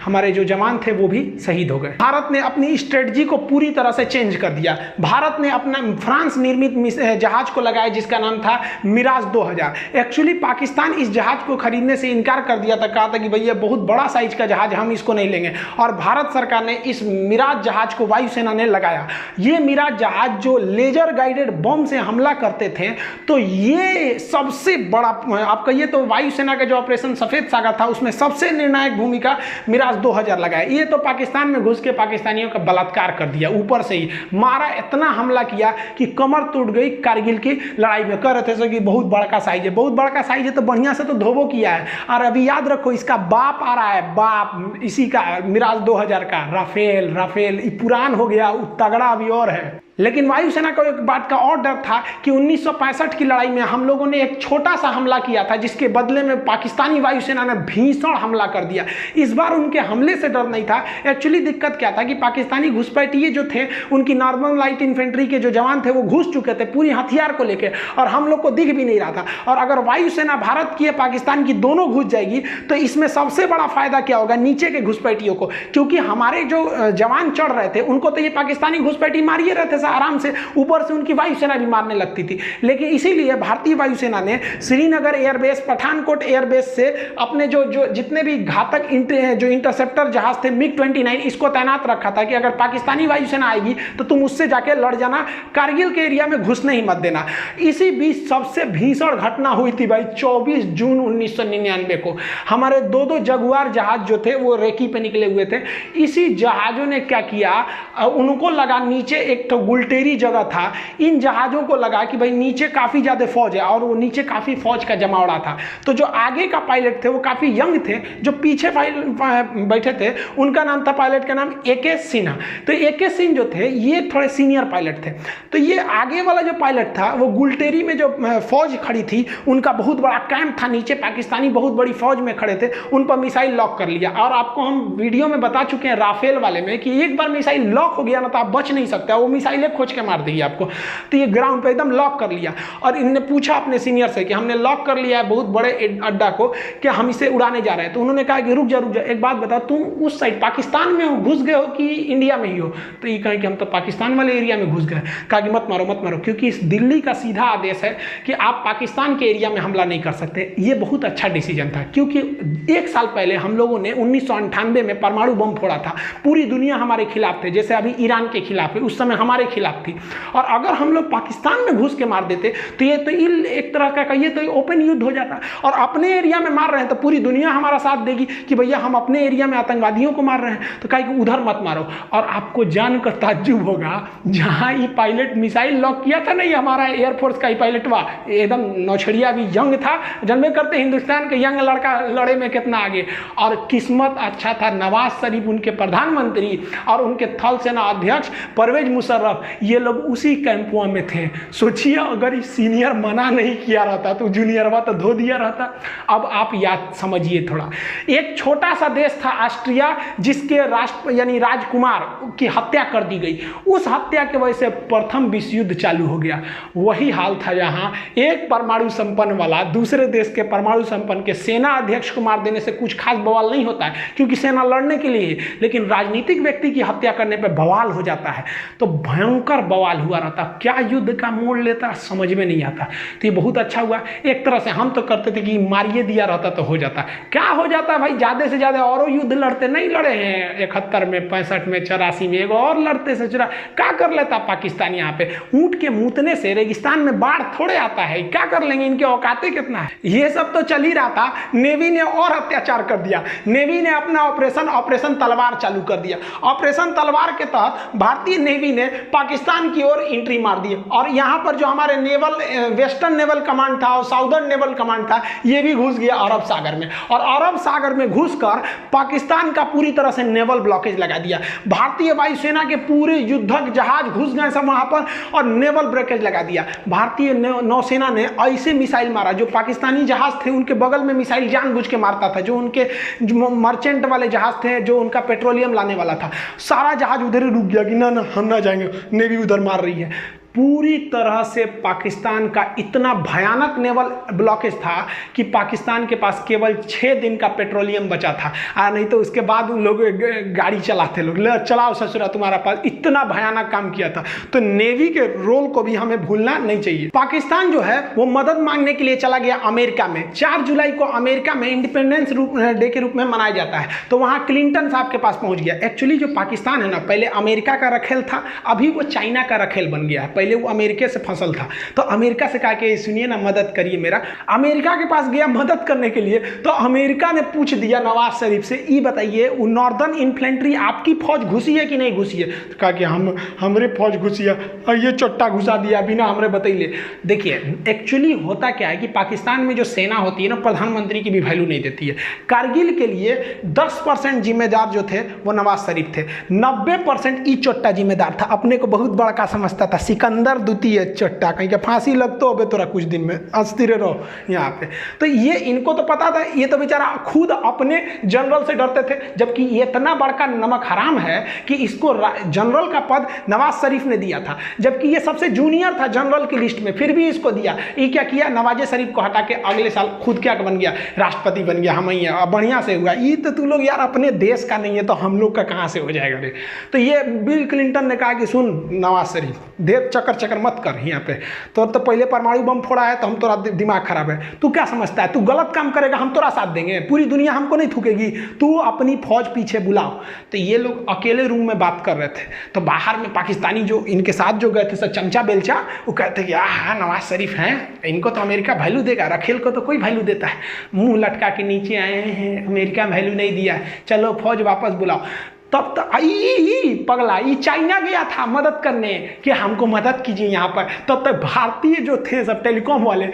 हमारे जो जवान थे वो भी शहीद हो गए। भारत ने अपनी स्ट्रेटजी को पूरी तरह से चेंज कर दिया। भारत ने अपना फ्रांस निर्मित जहाज को लगाया जिसका नाम था मिराज 2000। एक्चुअली पाकिस्तान इस जहाज को खरीदने से इनकार कर दिया था, कहा था कि भैया बहुत बड़ा साइज का जहाज, हम इसको नहीं लेंगे। और भारत सरकार ने इस मिराज जहाज को वायुसेना ने लगाया। ये मिराज जहाज जो लेजर गाइडेड बम से हमला करते थे, तो ये सबसे बड़ा आप कहिए तो वायुसेना का जो ऑपरेशन सफेद सागर था उसमें सबसे निर्णायक भूमिका मिराज 2000 लगाया। ये तो पाकिस्तान में घुस के पाकिस्तानियों का बलात्कार कर दिया, ऊपर से ही मारा, इतना हमला किया कि कमर टूट गई कारगिल की लड़ाई में। कह रहे थे कि बहुत बड़ा साइज है, बहुत बड़ा साइज है तो बढ़िया से तो धोबो किया है। और अभी याद रखो इसका बाप आ रहा है, बाप इसी का मिराज 2000 का राफेल पुरान हो गया, तगड़ा अभी और है। लेकिन वायुसेना को एक बात का और डर था कि 1965 की लड़ाई में हम लोगों ने एक छोटा सा हमला किया था जिसके बदले में पाकिस्तानी वायुसेना ने भीषण हमला कर दिया। इस बार उनके हमले से डर नहीं था। एक्चुअली दिक्कत क्या था कि पाकिस्तानी घुसपैठिए जो थे, उनकी नॉर्मल लाइट इन्फेंट्री के जो जवान थे वो घुस चुके थे पूरी हथियार को लेकर, और हम लोग को दिख भी नहीं रहा था। और अगर वायुसेना भारत की या पाकिस्तान की दोनों घुस जाएगी तो इसमें सबसे बड़ा फायदा क्या होगा, नीचे के घुसपैठियों को, क्योंकि हमारे जो जवान चढ़ रहे थे उनको तो ये पाकिस्तानी घुसपैठी मारिए रहे थे आराम से, ऊपर से उनकी वायुसेना भी मारने लगती थी। लेकिन इसीलिए भारतीय वायुसेना ने श्रीनगर एयरबेस, पठानकोट एयरबेस से अपने जो जितने भी घातक जो इंटरसेप्टर जहाज थे MiG-29 इसको तैनात रखा था कि अगर पाकिस्तानी वायुसेना आएगी तो तुम उससे जाके लड़ जाना, कारगिल के एरिया में घुसने ही मत देना। इसी बीच सबसे भीषण घटना हुई थी भाई 24 जून 1999 को। हमारे दो जगुआर जहाज जो थे वो रेकी पे निकले हुए थे। इसी जहाजों ने क्या किया, उनको लगा नीचे एक तो गुलटेरी जगह था, इन जहाजों को लगा कि भाई नीचे काफी ज्यादा फौज है और वो नीचे काफी फौज का जमावड़ा था। तो जो आगे का पायलट थे वो काफी यंग थे, जो पीछे बैठे थे उनका नाम था, पायलट का नाम AK सिन्हा। तो AK सिंह जो थे ये थोड़े सीनियर पायलट थे। तो ये आगे वाला जो पायलट था वो गुलटेरी में जो फौज खड़ी थी उनका बहुत बड़ा कैंप था, नीचे पाकिस्तानी बहुत बड़ी फौज में खड़े थे, उन पर मिसाइल लॉक कर लिया। और आपको हम वीडियो में बता चुके हैं राफेल वाले में कि एक बार मिसाइल लॉक हो गया ना तो आप बच नहीं सकते, वो मिसाइल खोज के मार देगी आपको। तो ये ग्राउंड पे एकदम लॉक कर लिया और इन्होंने पूछा अपने सीनियर से कि हमने लॉक कर लिया है बहुत बड़े अड्डा को, क्या हम इसे उड़ाने जा रहे हैं। तो उन्होंने कहा कि रुक जा एक बात बता, तुम उस साइड पाकिस्तान में हो, घुस गए हो कि इंडिया में ही हो। तो ये कहा कि हम तो पाकिस्तान वाले एरिया में घुस गए। कहा कि मत मारो क्योंकि इस दिल्ली का सीधा आदेश है कि आप पाकिस्तान के एरिया में हमला नहीं कर सकते। ये बहुत अच्छा डिसीजन था क्योंकि एक साल पहले हम लोगों ने 1998 में परमाणु बम फोड़ा था, पूरी दुनिया हमारे खिलाफ थे, जैसे अभी ईरान के खिलाफ है, उस समय हमारे खिलाफ थी। और अगर हम लोग पाकिस्तान में घुस के मार देते तो ये तो एक तरह का ये तो ओपन युद्ध हो जाता। और अपने एरिया में मार रहे हैं तो पूरी दुनिया हमारा साथ देगी कि भैया हम अपने एरिया में आतंकवादियों को मार रहे हैं, तो कहे कि उधर मत मारो। और आपको जानकर ताज्जुब होगा, जहां ये पायलट मिसाइल लॉक किया था नहीं, हमारा एयरफोर्स का ही पायलट हुआ, एकदम नौछड़िया भी यंग था, जन्मे करते हिंदुस्तान के यंग लड़का लड़े में कितना आगे। और किस्मत अच्छा था, नवाज शरीफ उनके प्रधानमंत्री और उनके थल सेना अध्यक्ष परवेज मुशर्रफ, ये लोग उसी कैंपों में थे। सोचिए अगर सीनियर मना नहीं किया रहता तो जूनियर तो धो दिया रहता। अब आप याद समझिए थोड़ा, एक छोटा सा देश था ऑस्ट्रिया जिसके राष्ट्र यानी राजकुमार की हत्या कर दी गई, उस हत्या के वजह से प्रथम विश्व युद्ध चालू हो गया। वही हाल था यहाँ एक परमाणु संपन्न वाला दूसरे देश के परमाणु संपन्न के सेना अध्यक्ष को मार देने से कुछ खास बवाल नहीं होता है क्योंकि सेना लड़ने के लिए, लेकिन राजनीतिक व्यक्ति की हत्या करने पर बवाल हो जाता है। तो भयंकर बवाल हुआ रहता, क्या युद्ध का मोड़ लेता समझ में नहीं आता। तो ये बहुत अच्छा हुआ, एक तरह से हम तो करते थे कि मारिए दिया रहता तो हो जाता, क्या हो जाता भाई, ज्यादा से ज्यादा और युद्ध लड़ते, नहीं लड़े हैं 71 में 65 में 84 में, एक और लड़ते से चुरा क्या कर लेता पाकिस्तान। यहाँ पे ऊंट के मूतने से रेगिस्तान में बाढ़ थोड़े आता है, क्या कर लेंगे, इनके औकाते कितना है। ये सब तो चल ही रहा था, नेवी ने और अत्याचार कर दिया। नेवी ने अपना ऑपरेशन तलवार चालू कर दिया। ऑपरेशन तलवार के तहत भारतीय नेवी ने पाकिस्तान की ओर एंट्री मार दी और यहाँ पर जो हमारे नेवल वेस्टर्न नेवल कमांड था और साउदर्न नेवल कमांड था ये भी घुस गया अरब सागर में, और अरब सागर में घुसकर पाकिस्तान का पूरी तरह से नेवल ब्लॉकेज लगा दिया। भारतीय वायुसेना के पूरे युद्धक जहाज घुस गए सब वहां पर और नेवल ब्लॉकेज लगा दिया। भारतीय नौसेना ने ऐसे मिसाइल मारा, जो पाकिस्तानी जहाज थे उनके बगल में मिसाइल जानबूझ के मारता था, जो उनके मर्चेंट वाले जहाज थे, जो उनका पेट्रोलियम लाने वाला था, सारा जहाज उधर ही रुक गया कि ना हम ना जाएंगे, नेवी उधर मार रही है। पूरी तरह से पाकिस्तान का इतना भयानक नेवल ब्लॉकेज था कि पाकिस्तान के पास केवल 6 दिन का पेट्रोलियम बचा था, नहीं तो उसके बाद उन लोग गाड़ी चलाते, लोग चलाओ ससुरा तुम्हारा पास, इतना भयानक काम किया था। तो नेवी के रोल को भी हमें भूलना नहीं चाहिए। पाकिस्तान जो है वो मदद मांगने के लिए चला गया अमेरिका में। 4 जुलाई को अमेरिका में इंडिपेंडेंस डे के रूप में मनाया जाता है, तो वहाँ क्लिंटन साहब के पास पहुँच गया। एक्चुअली जो पाकिस्तान है ना, पहले अमेरिका का रखेल था, अभी वो चाइना का रखेल बन गया है। पहले वो अमेरिका से फसल था, तो अमेरिका से कहा कि सुनिए ना मदद करिए मेरा। अमेरिका के पास गया मदद करने के लिए, तो अमेरिका ने पूछ दिया नवाज शरीफ से, ये बताइए वो नॉर्दर्न इन्फेंट्री आपकी फौज घुसी है कि नहीं घुसी है? तो कहा कि हमरे फौज घुसी है, ये चट्टा घुसा दिया बिना हमरे बताइए। देखिए एक्चुअली होता क्या है कि पाकिस्तान में जो सेना होती है ना, प्रधानमंत्री की भी वैल्यू नहीं देती है। कारगिल के लिए 10% जिम्मेदार जो थे वो नवाज शरीफ थे, 90% ई चट्टा जिम्मेदार था, अपने को बहुत बड़ा समझता था, सिकंदर द्वितीय चट्टा, कहीं का फांसी लगतो अबे तोरा कुछ दिन में अस्थिर रहो यहाँ पे। तो ये इनको तो पता था, ये तो बेचारा खुद अपने जनरल से डरते थे, जबकि ये इतना बड़का नमक हराम है कि इसको जनरल का पद नवाज शरीफ ने दिया था, जबकि ये सबसे जूनियर था जनरल की लिस्ट में, फिर भी इसको दिया। ये क्या किया, नवाज शरीफ को हटा के अगले साल खुद क्या बन गया, राष्ट्रपति बन गया। हम ही बढ़िया से हुआ, ये तो तू लोग यार अपने देश का नहीं है तो हम लोग का कहाँ से हो जाएगा रे। तो ये बिल क्लिंटन ने कहा कि सुन नवाज शरीफ, देर चक्कर मत कर यहाँ पे, तो पहले परमाणु बम फोड़ा है तो हम तोरा दिमाग खराब है, तू क्या समझता है, तू गलत काम करेगा हम तोरा साथ देंगे, पूरी दुनिया हमको नहीं थूकेगी, तू अपनी फौज पीछे बुलाओ। तो ये लोग अकेले रूम में बात कर रहे थे, तो बाहर में पाकिस्तानी जो इनके साथ जो गए थे सब चमचा बेलचा, वो कहते कि हाँ नवाज शरीफ हैं, इनको तो अमेरिका वैल्यू देगा, रखेल को तो कोई वैल्यू देता है, मुंह लटका के नीचे आए हैं, अमेरिका वैल्यू नहीं दिया है, चलो फौज वापस बुलाओ। तब तक पगला ये चाइना गया था मदद करने कि हमको मदद कीजिए यहाँ पर, तब तक भारतीय जो थे सब टेलीकॉम वाले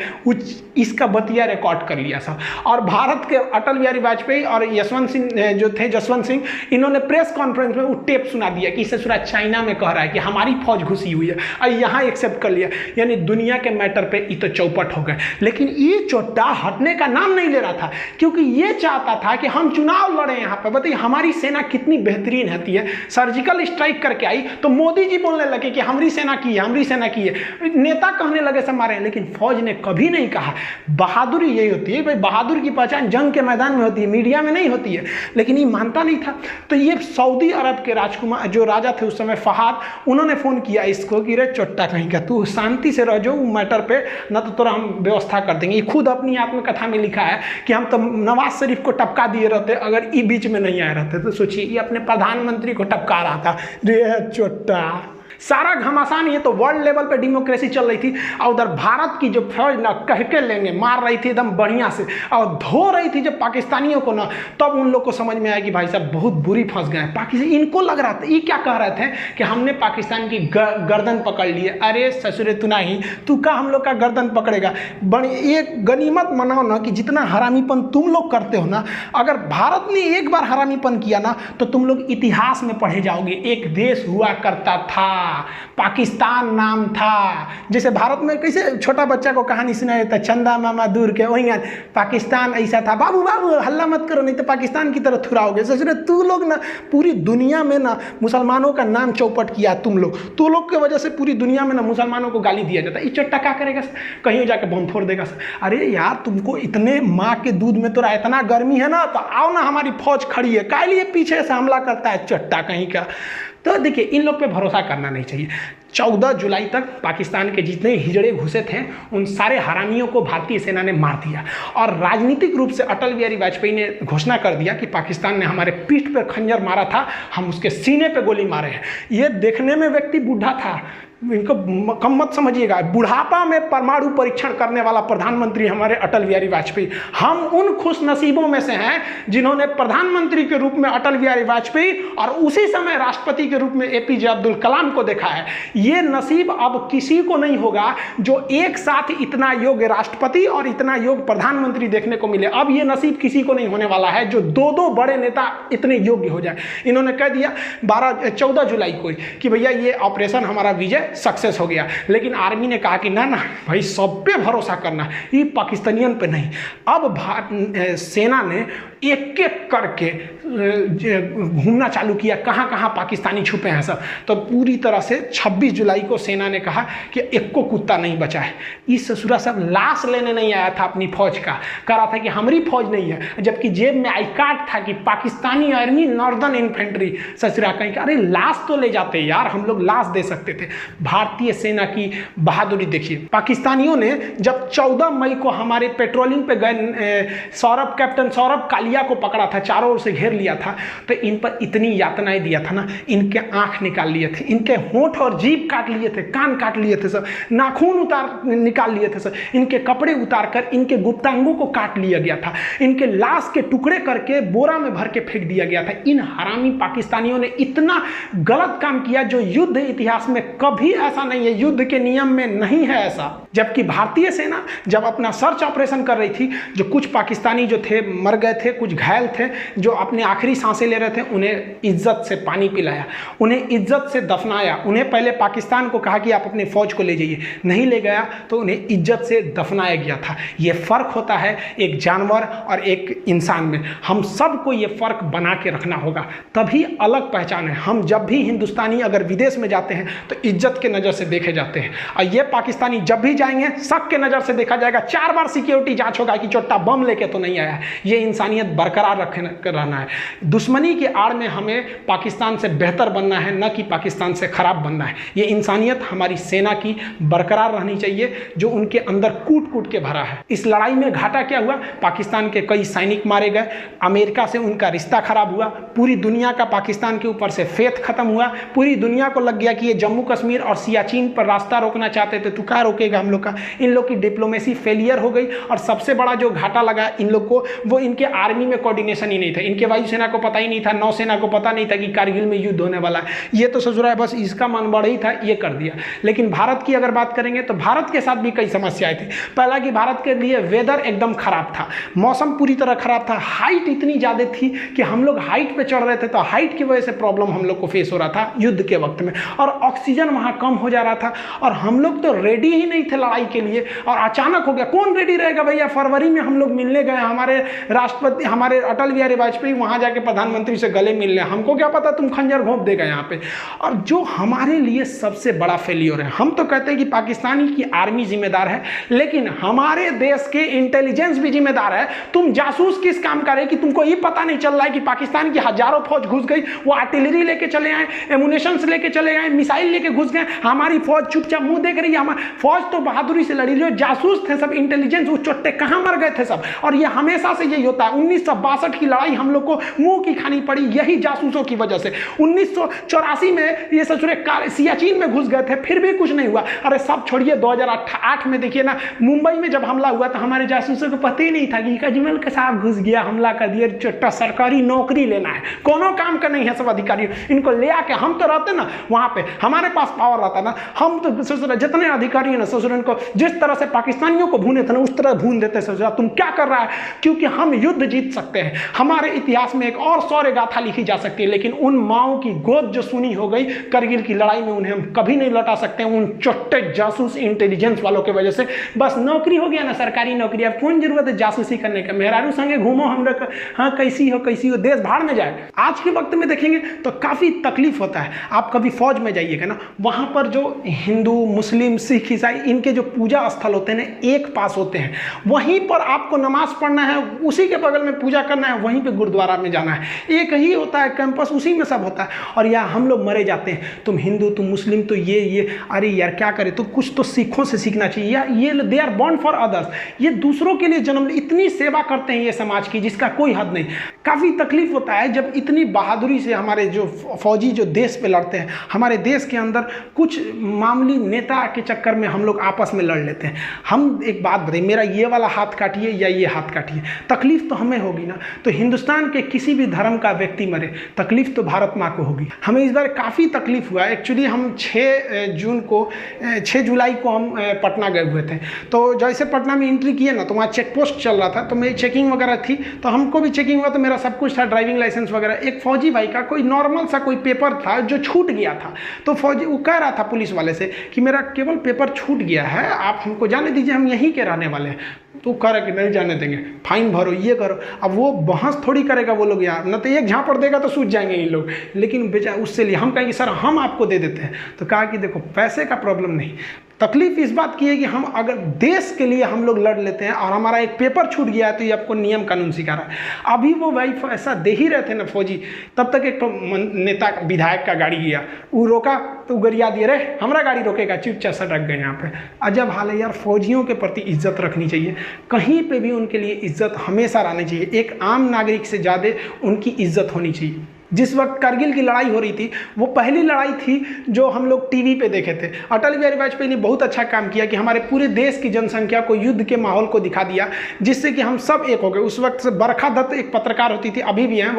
इसका बतिया रिकॉर्ड कर लिया सब। और भारत के अटल बिहारी वाजपेयी और यशवंत सिंह जो थे, जसवंत सिंह, इन्होंने प्रेस कॉन्फ्रेंस में वो टेप सुना दिया कि इससे सुना चाइना में कह रहा है कि हमारी फौज घुसी हुई है, और यहाँ एक्सेप्ट कर लिया। यानी दुनिया के मैटर पर ये तो चौपट हो गए। लेकिन ये चोट्टा हटने का नाम नहीं ले रहा था, क्योंकि ये चाहता था कि हम चुनाव लड़े यहाँ पर। बताइए हमारी सेना कितनी बेहतरीन रहती है, सर्जिकल स्ट्राइक करके आई तो मोदी जी बोलने लगे कि हमारी सेना की है, हमारी सेना की है, नेता कहने लगे सब मारे। लेकिन फौज ने कभी नहीं कहा। बहादुरी यही होती है भाई, बहादुर की पहचान जंग के मैदान में होती है, मीडिया में नहीं होती है। लेकिन ये मानता नहीं था। तो ये सऊदी अरब के राजकुमार जो राजा थे उस समय फहाद, उन्होंने फोन किया इसको कि रे चोट्टा कहीं का, तू शांति से रह जाओ मैटर पे, ना तो तोरा हम व्यवस्था कर देंगे। ये खुद अपनी आत्मकथा में लिखा है कि हम तो नवाज शरीफ को टपका दिए रहते अगर ये बीच में नहीं आए रहते। तो सोचिए ये अपने प्रधानमंत्री को टपका रहा था, रे चोट्टा। सारा घमासान, ये तो वर्ल्ड लेवल पे डेमोक्रेसी चल रही थी, और उधर भारत की जो फौज ना कह के लेंगे मार रही थी एकदम बढ़िया से, और धो रही थी जब पाकिस्तानियों को ना, तब उन लोग को समझ में आया कि भाई साहब बहुत बुरी फंस गए पाकिस्तान। इनको लग रहा था, ये क्या कह रहे थे कि हमने पाकिस्तान की गर्दन पकड़ ली है। अरे ससुरे तू नहीं, तू का हम लोग का गर्दन पकड़ेगा। बड़ी एक गनीमत मनाओ ना कि जितना हरामीपन तुम लोग करते हो ना, अगर भारत ने एक बार हरामीपन किया ना तो तुम लोग इतिहास में पढ़े जाओगे। एक देश हुआ करता था, पाकिस्तान नाम था। जैसे भारत में कैसे छोटा बच्चा को कहानी सुनाया जाता है, चंदा मामा दूर के, वही पाकिस्तान ऐसा था, बाबू बाबू हल्ला मत करो नहीं तो पाकिस्तान की तरह थुराओगे। सोच तू लोग ना पूरी दुनिया में ना मुसलमानों का नाम चौपट किया तुम लोग, तू लोग की वजह से पूरी दुनिया में ना मुसलमानों को गाली दिया जाता है। ये चट्टा क्या करेगा, कहीं जाके बम फोड़ देगा। अरे यार तुमको इतने माँ के दूध में तो इतना गर्मी है ना, तो आओ ना हमारी फौज खड़ी है, काहे लिए पीछे से हमला करता है चट्टा कहीं का। तो देखिए इन लोग पे भरोसा करना नहीं चाहिए। 14 जुलाई तक पाकिस्तान के जितने हिजड़े घुसे थे उन सारे हरामियों को भारतीय सेना ने मार दिया, और राजनीतिक रूप से अटल बिहारी वाजपेयी ने घोषणा कर दिया कि पाकिस्तान ने हमारे पीठ पर खंजर मारा था, हम उसके सीने पे गोली मारे हैं। ये देखने में व्यक्ति बूढ़ा था, इनको कम मत समझिएगा, बुढ़ापा में परमाणु परीक्षण करने वाला प्रधानमंत्री हमारे अटल बिहारी वाजपेयी। हम उन खुश नसीबों में से हैं जिन्होंने प्रधानमंत्री के रूप में अटल बिहारी वाजपेयी और उसी समय राष्ट्रपति के रूप में एपीजे अब्दुल कलाम को देखा है। ये नसीब अब किसी को नहीं होगा जो एक साथ इतना योग्य राष्ट्रपति और इतना योग्य प्रधानमंत्री देखने को मिले। अब ये नसीब किसी को नहीं होने वाला है जो दो दो बड़े नेता इतने योग्य हो जाए। इन्होंने कह दिया 14 जुलाई को कि भैया ये ऑपरेशन हमारा विजय सक्सेस हो गया, लेकिन आर्मी ने कहा कि ना ना भाई सब पे भरोसा करना, ये पाकिस्तानियन पे नहीं। अब सेना ने एक एक करके घूमना चालू किया, कहाँ कहाँ पाकिस्तानी छुपे हैं सब। तो पूरी तरह से 26 जुलाई को सेना ने कहा कि एक को कुत्ता नहीं बचा है। इस ससुरा सब लाश लेने नहीं आया था अपनी फौज का, कह रहा था कि हमारी फौज नहीं है, जबकि जेब में आई कार्ड था कि पाकिस्तानी आर्मी नॉर्दर्न इन्फेंट्री। ससुरा कहीं अरे लाश तो ले जाते यार, हम लोग लाश दे सकते थे। भारतीय सेना की बहादुरी देखिए। पाकिस्तानियों ने जब 14 मई को हमारे पेट्रोलिंग पे गए कैप्टन सौरभ कालिया को पकड़ा था, चारों ओर से घेर लिया था, तो इन पर इतनी यातनाएं दिया था ना, इनके आंख निकाल लिए थे, इनके होंठ और जीभ काट लिए थे, कान काट लिए थे सब, नाखून निकाल लिए थे सब, इनके कपड़े उतार कर इनके गुप्तांगों को काट लिया गया था, इनके लाश के टुकड़े करके बोरा में भर के फेंक दिया गया था। इन हरामी पाकिस्तानियों ने इतना गलत काम किया जो युद्ध इतिहास में कभी ऐसा नहीं है, युद्ध के नियम में नहीं है ऐसा। जबकि भारतीय सेना जब अपना सर्च ऑपरेशन कर रही थी, जो कुछ पाकिस्तानी जो थे मर गए थे, कुछ घायल थे, जो अपने आखिरी सांसें ले रहे थे, उन्हें इज्जत से पानी पिलाया, उन्हें इज्जत से दफनाया। उन्हें पहले पाकिस्तान को कहा कि आप अपनी फौज को ले जाइए, नहीं ले गया तो उन्हें इज्जत से दफनाया गया था। ये फर्क होता है एक जानवर और एक इंसान में। हम सबको ये फर्क बना के रखना होगा, तभी अलग पहचान है। हम जब भी हिंदुस्तानी अगर विदेश में जाते हैं तो इज्जत के नज़र से देखे जाते हैं, और ये पाकिस्तानी जब भी जाएंगे शक के नज़र से देखा जाएगा। 4 बार सिक्योरिटी जांच होगा कि चोट्टा बम लेके तो नहीं आया। ये इंसानियत बरकरार रहना है। दुश्मनी की आड़ में हमें पाकिस्तान से बेहतर बनना है, न कि पाकिस्तान से खराब बनना है। ये इंसानियत हमारी सेना की बरकरार रहनी चाहिए जो उनके अंदर कूट कूट के भरा है। इस लड़ाई में घाटा क्या हुआ? पाकिस्तान के कई सैनिक मारे गए, अमेरिका से उनका रिश्ता खराब हुआ, पूरी दुनिया का पाकिस्तान के ऊपर से फेथ खत्म हुआ, पूरी दुनिया को लग गया कि ये जम्मू कश्मीर और सियाचिन पर रास्ता रोकना चाहते थे, तो क्या रोकेगा हम लोग का? इन लोग की डिप्लोमेसी फेलियर हो गई, और सबसे बड़ा जो घाटा लगा इन लोग को, वो इनके आर्मी में कोऑर्डिनेशन ही नहीं था। इनके वायुसेना को पता ही नहीं था, नौसेना को पता नहीं था कि कारगिल में युद्ध होने वाला है। ये तो ससुरा बस इसका मन बढ़ ही था, ये कर दिया। लेकिन भारत की अगर बात करेंगे तो भारत के साथ भी कई समस्याएं थी। पहला कि भारत के लिए वेदर एकदम खराब था, मौसम पूरी तरह खराब था, हाइट इतनी ज़्यादा थी कि हम लोग हाइट पे चढ़ रहे थे तो हाइट की वजह से प्रॉब्लम हम लोग को फेस हो रहा था युद्ध के वक्त में, और ऑक्सीजन वहाँ कम हो जा रहा था, और हम लोग तो रेडी ही नहीं थे लड़ाई के लिए। और अचानक हो गया, कौन रेडी रहेगा भैया? फरवरी में हम लोग मिलने गए, हमारे राष्ट्रपति हमारे अटल बिहारी वाजपेयी वहाँ जाके प्रधानमंत्री से गले मिल रहे, हमको क्या पता तुम खंजर घोंप देगा यहाँ पे। और जो हमारे लिए सबसे बड़ा फेलियर है, हम तो कहते हैं कि पाकिस्तानी की आर्मी जिम्मेदार है, लेकिन हमारे देश के इंटेलिजेंस भी जिम्मेदार है। तुम जासूस किस काम का रहे कि तुमको ये पता नहीं चल रहा है कि पाकिस्तान की हजारों फौज घुस गई, वो आर्टिलरी लेके चले आए, एमुनेशंस लेके चले आए, मिसाइल लेके घुस गए, हमारी फौज चुपचाप मुंह देख रही है। हमारी फौज तो बहादुरी से लड़ी, जो जासूस थे सब इंटेलिजेंस, वो चोट्टे कहाँ मर गए थे सब। और ये हमेशा से यही होता है, 1962 की लड़ाई हम लोग को मुंह की खानी पड़ी यही जासूसों की वजह से। 1984 में ये ससुरे सियाचिन में घुस गए थे, फिर भी कुछ नहीं हुआ। अरे सब छोड़िए, 2008 में देखिए ना, मुंबई में जब हमला हुआ तो हमारे जासूसों को पता ही नहीं था कि अजमल के साथ घुस गया, हमला कर दिया, चोट्टा सरकारी नौकरी लेना है, कोनो काम का नहीं है सब अधिकारी। इनको ले आके हम तो रहते ना वहाँ पे, हमारे पास पावर रहता ना, हम तो ससुरा जितने अधिकारी हैं ना ससुरा, इनको जिस तरह से पाकिस्तानियों को भूने थे ना उस तरह भून देते ससुरा। तुम क्या कर रहा है? क्योंकि हम युद्ध जीत सकते हैं, हमारे इतिहास में एक और शौर्य गाथा लिखी जा सकती है, लेकिन उन माओं की गोद जो सुनी हो गई करगिल की लड़ाई में, उन्हें हम कभी नहीं लौटा सकते उन चोट्टे जासूस इंटेलिजेंस वालों की वजह से। बस नौकरी हो गया ना, सरकारी नौकरी, अब कौन जरूरत है जासूसी करने का? मेहरारू संगे घूमो, हम लोग हाँ कैसी हो देश भाड़ में जाए। आज के वक्त में देखेंगे तो काफ़ी तकलीफ होता है। आप कभी फौज में जाइएगा ना, वहाँ पर जो हिंदू मुस्लिम सिख ईसाई इनके जो पूजा स्थल होते हैं ना, एक पास होते हैं, वहीं पर आपको नमाज पढ़ना है, उसी के बगल में पूजा करना है, वहीं पे गुरुद्वारा में जाना है, एक ही होता है कैंपस, उसी में सब होता है। और यहाँ हम लोग मरे जाते हैं, तुम हिंदू, तुम मुस्लिम, तो ये अरे यार क्या करें, तो कुछ तो सिखों से सीखना चाहिए। या ये they are born for others, ये दूसरों के लिए जन्म, इतनी सेवा करते हैं ये समाज की जिसका कोई हद नहीं। काफ़ी तकलीफ होता है जब इतनी बहादुरी से हमारे जो फौजी जो देश पे लड़ते हैं, हमारे देश के अंदर कुछ मामूली नेता के चक्कर में हम लोग आपस में लड़ लेते हैं। हम एक बात बताइए, मेरा ये वाला हाथ काटिए या ये हाथ काटिए, तकलीफ तो हमें होगी ना। तो हिंदुस्तान के किसी भी धर्म का व्यक्ति मरे, तकलीफ तो भारत माँ को होगी। हमें इस बार काफ़ी तकलीफ हुआ। एक्चुअली हम 6 जुलाई को हम पटना गए हुए थे। तो जैसे पटना में एंट्री किए ना, तो वहाँ चेक पोस्ट चल रहा था, तो मेरी चेकिंग वगैरह थी, तो हमको भी चेकिंग हुआ, तो मेरा सब कुछ था, ड्राइविंग लाइसेंस वगैरह। एक फौजी भाई का कोई नॉर्मल सा कोई पेपर था जो छूट गया था, तो फौजी वो कह रहा था पुलिस वाले से कि मेरा केवल पेपर छूट गया है, आप हमको जाने दीजिए, हम यहीं के रहने वाले हैं। तो कह रहा कि नहीं जाने देंगे, फाइन भरो, ये करो। अब वो बहस थोड़ी करेगा वो लोग यार, न तो एक झापड़ देगा तो सूझ जाएंगे ये लोग। लेकिन बेचारा उससे लिए हम कहेंगे सर हम आपको दे देते हैं, तो कहा कि देखो पैसे का प्रॉब्लम नहीं, तकलीफ इस बात की है कि हम अगर देश के लिए हम लोग लड़ लेते हैं और हमारा एक पेपर छूट गया है, तो ये आपको नियम कानून सिखा रहा है। अभी वो भाई ऐसा दे ही रहे थे ना फौजी, तब तक एक तो नेता विधायक का गाड़ी गया, वो रोका तो गरिया दिए, रे हमारा गाड़ी रोकेगा, चुपचाप सटक गए। यहाँ पे अजब हाल है यार। फौजियों के प्रति इज्जत रखनी चाहिए, कहीं पे भी उनके लिए इज्जत हमेशा रहनी चाहिए। एक आम नागरिक से ज़्यादा उनकी इज्जत होनी चाहिए। जिस वक्त करगिल की लड़ाई हो रही थी, वो पहली लड़ाई थी जो हम लोग टीवी पे देखे थे। अटल बिहारी वाजपेयी ने बहुत अच्छा काम किया कि हमारे पूरे देश की जनसंख्या को युद्ध के माहौल को दिखा दिया, जिससे कि हम सब एक हो गए। उस वक्त से बरखा दत्त एक पत्रकार होती थी, अभी भी हैं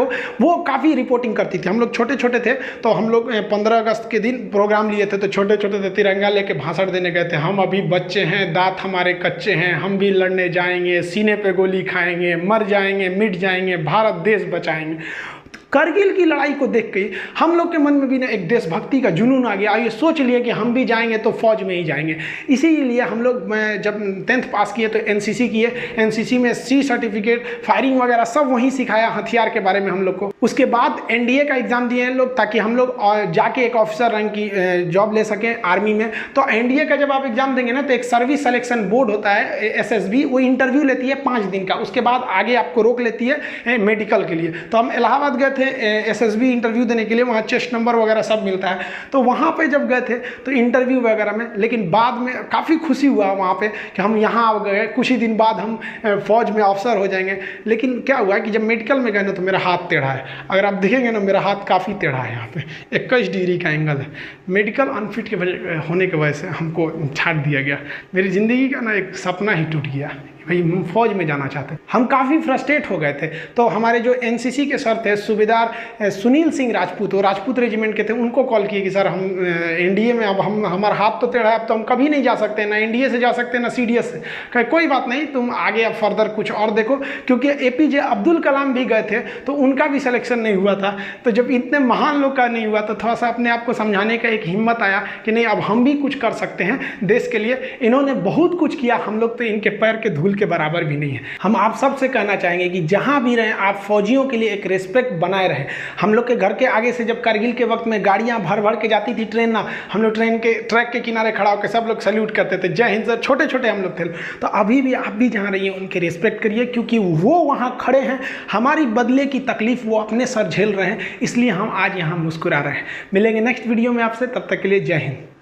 वो काफ़ी रिपोर्टिंग करती थी। हम लोग छोटे छोटे थे, तो हम लोग 15 अगस्त के दिन प्रोग्राम लिए थे, तो छोटे छोटे थे, तिरंगा लेके भाषण देने गए थे। हम अभी बच्चे हैं, दांत हमारे कच्चे हैं, हम भी लड़ने जाएंगे, सीने पे गोली खाएंगे, मर जाएंगे, मिट जाएंगे, भारत देश बचाएंगे। करगिल की लड़ाई को देख के हम लोग के मन में भी ना एक देशभक्ति का जुनून आ गया। ये सोच लिए कि हम भी जाएंगे तो फौज में ही जाएंगे। इसीलिए हम लोग जब 10th पास किए तो एनसीसी किए। एनसीसी में सी सर्टिफिकेट, फायरिंग वगैरह सब वहीं सिखाया, हथियार के बारे में हम लोग को। उसके बाद एनडीए का एग्जाम दिए हैं लोग, ताकि हम लोग जाके एक ऑफिसर रैंक की जॉब ले सकें आर्मी में। तो एनडीए का जब आप एग्जाम देंगे ना, तो एक सर्विस सिलेक्शन बोर्ड होता है SSB, वो इंटरव्यू लेती है 5 दिन का। उसके बाद आगे आपको रोक लेती है मेडिकल के लिए। तो हम इलाहाबाद गए थे SSB इंटरव्यू देने के लिए, वहाँ चेस्ट नंबर वगैरह सब मिलता है। तो वहाँ पे जब गए थे तो इंटरव्यू वगैरह में, लेकिन बाद में काफ़ी खुशी हुआ वहाँ पे कि हम यहाँ आ गए, कुछ ही दिन बाद हम फौज में ऑफिसर हो जाएंगे। लेकिन क्या हुआ कि जब मेडिकल में गए ना, तो मेरा हाथ टेढ़ा है। अगर आप देखेंगे ना, मेरा हाथ काफ़ी टेढ़ा है, यहाँ पे 21 डिग्री का एंगल है। मेडिकल अनफिट के वजह होने की वजह से हमको छाट दिया गया। मेरी ज़िंदगी का ना एक सपना ही टूट गया, भाई फौज में जाना चाहते। हम काफ़ी फ्रस्ट्रेट हो गए थे। तो हमारे जो एनसीसी के सर थे, सूबेदार सुनील सिंह राजपूत, वो राजपूत रेजिमेंट के थे, उनको कॉल किए कि सर हम एनडीए में, अब हमारा हाथ तो टेढ़ा है, अब तो हम कभी नहीं जा सकते, ना एनडीए से जा सकते ना सीडीएस से। कहे कोई बात नहीं, तुम आगे अब फर्दर कुछ और देखो, क्योंकि APJ अब्दुल कलाम भी गए थे, तो उनका भी सिलेक्शन नहीं हुआ था। तो जब इतने महान लोग का नहीं हुआ, तो थोड़ा सा अपने आप को समझाने का एक हिम्मत आया कि नहीं, अब हम भी कुछ कर सकते हैं देश के लिए। इन्होंने बहुत कुछ किया, हम लोग तो इनके पैर के धूल के बराबर भी नहीं है। हम आप सबसे कहना चाहेंगे कि जहां भी रहें, आप फौजियों के लिए एक रिस्पेक्ट बनाए रहें। हम लोग के घर के आगे से जब करगिल के वक्त में गाड़ियां भर भर के जाती थी, ट्रेन ना, हम लोग ट्रेन के ट्रैक के किनारे खड़ा होकर सब लोग सैल्यूट करते थे, जय हिंद सर। छोटे छोटे हम लोग थे। तो अभी भी आप भी जहां रहिए उनके रिस्पेक्ट करिए, क्योंकि वो वहां खड़े हैं, हमारी बदले की तकलीफ वो अपने सर झेल रहे हैं, इसलिए हम आज यहाँ मुस्कुरा रहे हैं। मिलेंगे नेक्स्ट वीडियो में आपसे, तब तक के लिए जय हिंद।